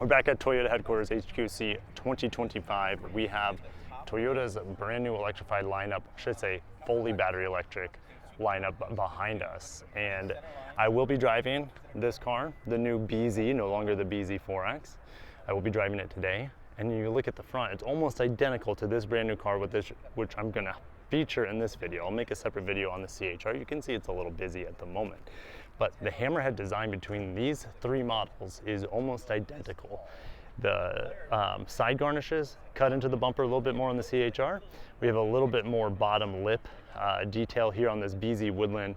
We're back at Toyota headquarters, HQC 2025. We have Toyota's brand new electrified lineup, I should say fully battery electric lineup behind us. And I will be driving this car, the new BZ, no longer the BZ4X. I will be driving it today. And you look at the front, it's almost identical to this brand new car with this, which I'm gonna feature in this video. I'll make a separate video on the CHR. You can see it's a little busy at the moment. But the hammerhead design between these three models is almost identical. The side garnishes cut into the bumper a little bit more on the CHR. We have a little bit more bottom lip detail here on this BZ Woodland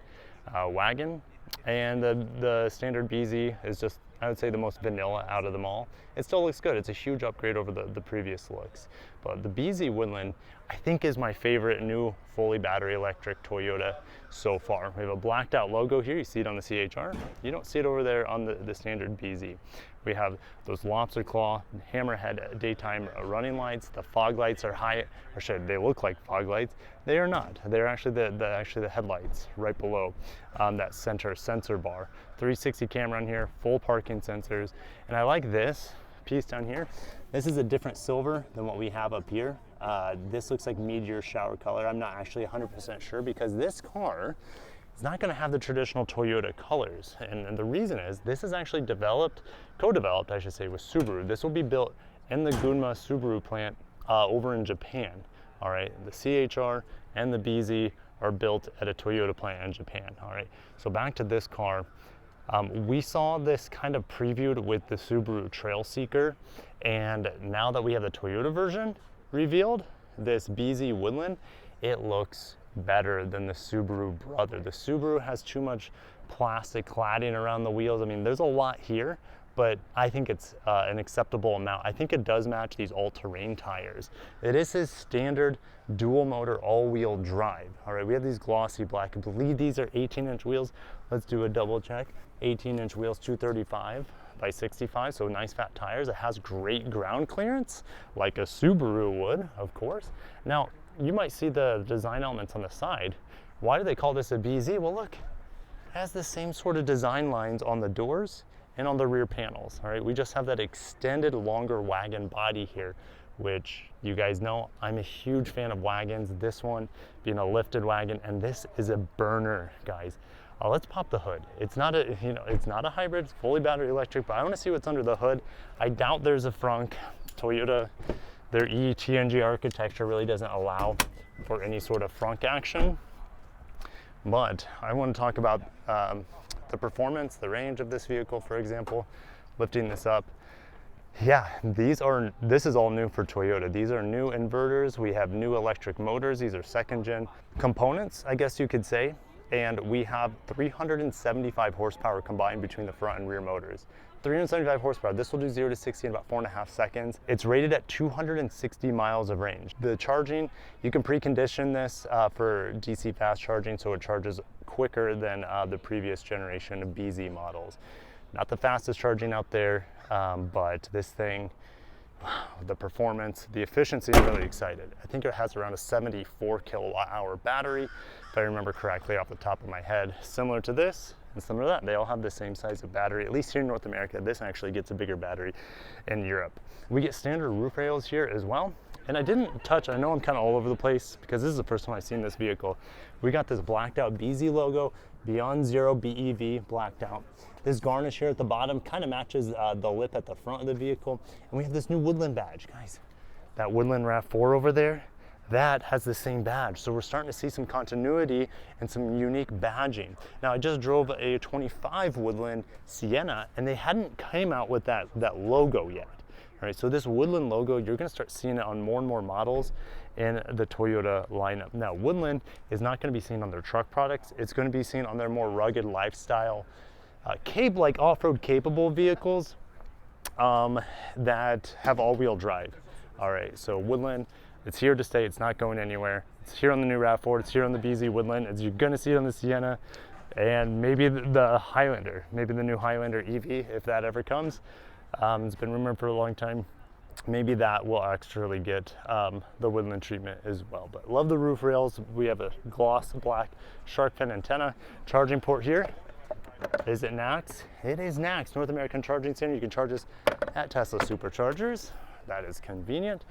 wagon. And the standard BZ is just, I would say, the most vanilla out of them all. It still looks good. It's a huge upgrade over the previous looks. But the BZ Woodland, I think, is my favorite new fully battery electric Toyota so far. We have a blacked out logo here. You see it on the CHR. You don't see it over there on the standard BZ. We have those lobster claw hammerhead daytime running lights. The fog lights are high, or should they look like fog lights? They are not. They're actually the headlights right below that center sensor bar. 360 camera on here, full parking sensors, and I like this piece down here. This is a different silver than what we have up here. This looks like meteor shower color. I'm not actually 100% sure because this car is not going to have the traditional Toyota colors. And the reason is this is actually co-developed, I should say, with Subaru. This will be built in the Gunma Subaru plant over in Japan. All right, the CHR and the BZ are built at a Toyota plant in Japan. All right, so back to this car. We saw this kind of previewed with the Subaru Trail Seeker, and now that we have the Toyota version revealed, this BZ Woodland, it looks better than the Subaru brother. The Subaru has too much plastic cladding around the wheels. I mean, there's a lot here, but I think it's an acceptable amount. I think it does match these all-terrain tires. It is his standard dual motor all-wheel drive. All right, we have these glossy black. I believe these are 18-inch wheels. Let's do a double check. 18-inch wheels, 235 by 65, so nice fat tires. It has great ground clearance, like a Subaru would, of course. Now, you might see the design elements on the side. Why do they call this a BZ? Well, look, it has the same sort of design lines on the doors and on the rear panels. All right, we just have that extended longer wagon body here, which you guys know I'm a huge fan of wagons. This one being a lifted wagon, and this is a burner, guys. Let's pop the hood. It's not a, it's not a hybrid, it's fully battery electric, but I want to see what's under the hood. I doubt there's a frunk. Toyota, their eTNG architecture really doesn't allow for any sort of frunk action. But I want to talk about the performance, the range of this vehicle, for example, lifting this up. Yeah, this is all new for Toyota. These are new inverters. We have new electric motors. These are second gen components, I guess you could say. And we have 375 horsepower combined between the front and rear motors. 375 horsepower. This will do 0 to 60 in about 4.5 seconds. It's rated at 260 miles of range. The charging, you can precondition this for DC fast charging, so it charges quicker than the previous generation of BZ models. Not the fastest charging out there, but this thing, the performance, the efficiency, I'm really excited. I think it has around a 74 kilowatt hour battery, if I remember correctly off the top of my head. Similar to this and similar to that. They all have the same size of battery, at least here in North America. This actually gets a bigger battery in Europe. We get standard roof rails here as well. And I didn't touch, I know I'm kind of all over the place because this is the first time I've seen this vehicle. We got this blacked out BZ logo, Beyond Zero BEV blacked out. This garnish here at the bottom kind of matches the lip at the front of the vehicle. And we have this new Woodland badge, guys. That Woodland RAV4 over there, that has the same badge. So we're starting to see some continuity and some unique badging. Now, I just drove a 25 Woodland Sienna and they hadn't came out with that logo yet. All right, so this Woodland logo, you're gonna start seeing it on more and more models in the Toyota lineup. Now, Woodland is not gonna be seen on their truck products. It's gonna be seen on their more rugged lifestyle, like off-road capable vehicles that have all-wheel drive. All right, so Woodland, it's here to stay. It's not going anywhere. It's here on the new RAV4. It's here on the BZ Woodland. You're gonna see it on the Sienna and maybe the Highlander, maybe the new Highlander EV, if that ever comes. It's been rumored for a long time. Maybe that will actually get the Woodland treatment as well. But love the roof rails. We have a gloss black shark fin antenna, charging port here. Is it NACS? It is NACS, North American Charging Standard. You can charge this at Tesla superchargers. That is convenient.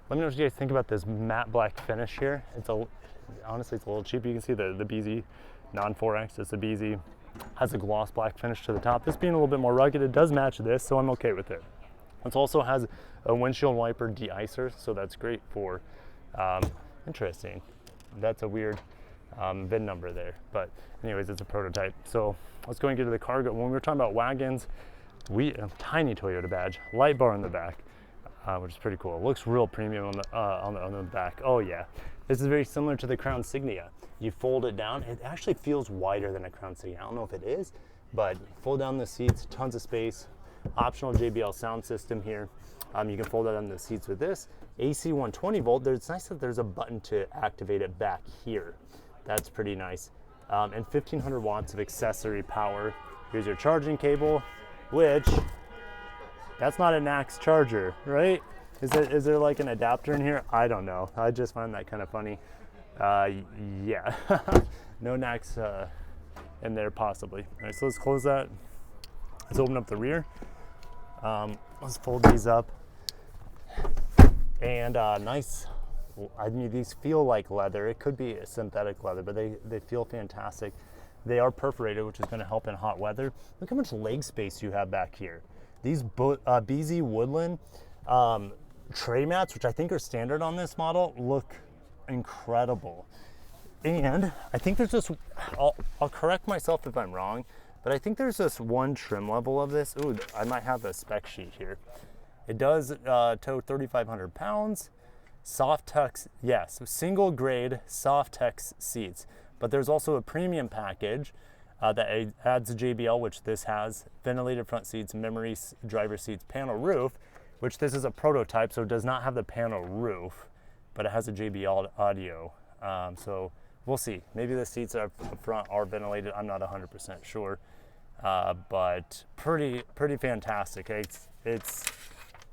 Let me know what you guys think about this matte black finish here. Honestly, it's a little cheap. You can see the BZ non-4X. It's the BZ. Has a gloss black finish to the top. This being a little bit more rugged, it does match this, so I'm okay with it. It also has a windshield wiper de-icer, so that's great for, interesting. That's a weird VIN number there, but anyways, it's a prototype. So let's go and get to the cargo. When we were talking about wagons, tiny Toyota badge, light bar in the back, which is pretty cool. It looks real premium on the back. Oh yeah, this is very similar to the Crown Signia. You fold it down, it actually feels wider than a Crown Signia. I don't know if it is, but fold down the seats, tons of space, optional JBL sound system here. You can fold down the seats with this. AC 120 volt, it's nice that there's a button to activate it back here. That's pretty nice. And 1500 watts of accessory power. Here's your charging cable, which, that's not a NACS charger, right? Is there like an adapter in here? I don't know. I just find that kind of funny. Yeah, no NACS in there possibly. All right, so let's close that. Let's open up the rear. Let's fold these up. And nice, I mean, these feel like leather. It could be a synthetic leather, but they feel fantastic. They are perforated, which is going to help in hot weather. Look how much leg space you have back here. These BZ Woodland tray mats, which I think are standard on this model, look incredible. And I think there's just, I'll correct myself if I'm wrong, but I think there's just one trim level of this. Ooh, I might have a spec sheet here. It does tow 3,500 pounds. SofTex, yes, single grade SofTex seats. But there's also a premium package that adds a JBL, which this has, ventilated front seats, memory driver seats, panel roof, which this is a prototype, so it does not have the panel roof, but it has a JBL audio. So we'll see. Maybe the seats up front are ventilated. I'm not 100% sure, but pretty fantastic.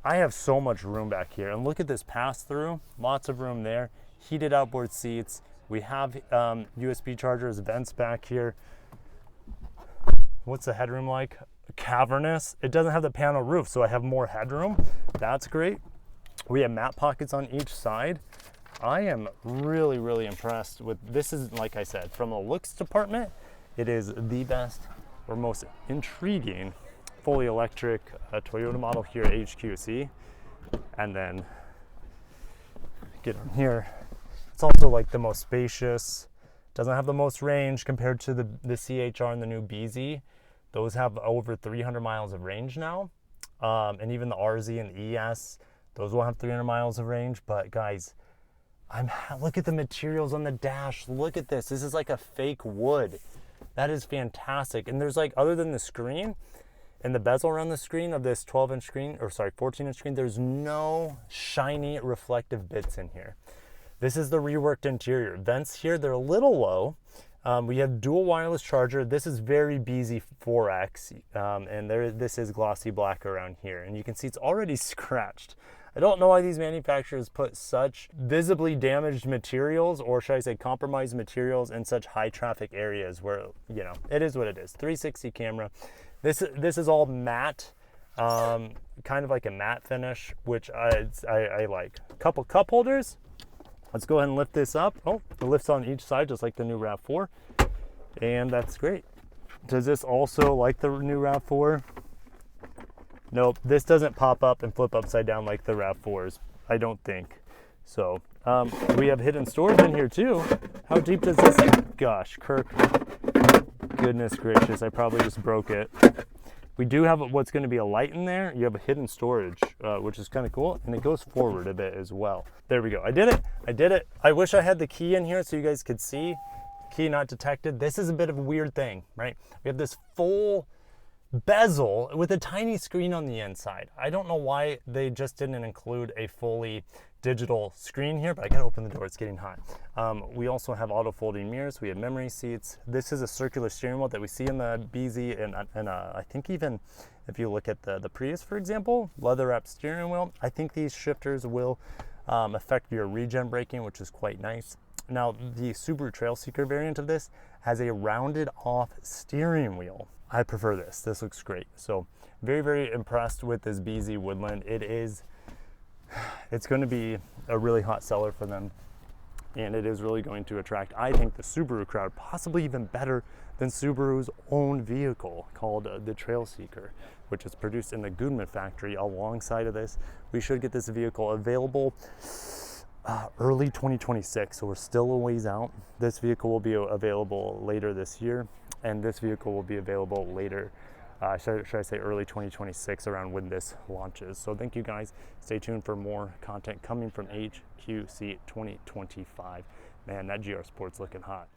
I have so much room back here, and look at this pass-through. Lots of room there. Heated outboard seats. We have USB chargers, vents back here. What's the headroom like? Cavernous. It doesn't have the panel roof, so I have more headroom. That's great. We have mat pockets on each side. I am really, really impressed with this. Is, like I said, from a looks department, it is the best or most intriguing fully electric Toyota model here at HQC. And then get on here. It's also like the most spacious. Doesn't have the most range compared to the CHR and the new BZ. Those have over 300 miles of range now. And even the RZ and the ES, those will have 300 miles of range. But guys, look at the materials on the dash. Look at this. This is like a fake wood. That is fantastic. And there's like, other than the screen and the bezel around the screen of this 12-inch screen, or sorry, 14-inch screen, there's no shiny reflective bits in here. This is the reworked interior. Vents here, they're a little low. We have dual wireless charger. This is very BZ4X, and this is glossy black around here. And you can see it's already scratched. I don't know why these manufacturers put such visibly damaged materials, or should I say compromised materials, in such high traffic areas where, you know, it is what it is. 360 camera. This is all matte, kind of like a matte finish, which I like. Couple cup holders. Let's go ahead and lift this up. Oh, it lifts on each side, just like the new RAV4. And that's great. Does this also, like the new RAV4? Nope, this doesn't pop up and flip upside down like the RAV4s, I don't think. So, we have hidden storage in here too. How deep does this, gosh, Kirk, goodness gracious, I probably just broke it. We do have what's going to be a light in there. You have a hidden storage, which is kind of cool, and it goes forward a bit as well. There we go. I did it. I wish I had the key in here so you guys could see. Key not detected. This is a bit of a weird thing, right? We have this full bezel with a tiny screen on the inside. I don't know why they just didn't include a fully digital screen here, but I gotta open the door, it's getting hot. We also have auto folding mirrors, we have memory seats. This is a circular steering wheel that we see in the BZ, and I think even if you look at the Prius, for example, leather wrapped steering wheel. I think these shifters will affect your regen braking, which is quite nice. Now, the Subaru Trailseeker variant of this has a rounded off steering wheel. I prefer this. This looks great. So very, very impressed with this BZ Woodland. It's going to be a really hot seller for them, and it is really going to attract, I think, the Subaru crowd, possibly even better than Subaru's own vehicle called the Trail Seeker, which is produced in the Goodman factory. Alongside of this, we should get this vehicle available early 2026, so we're still a ways out. This vehicle will be available later this year, and this vehicle will be available later, should I say early 2026, around when this launches. So thank you guys. Stay tuned for more content coming from HQC 2025. Man, that GR Sport's looking hot.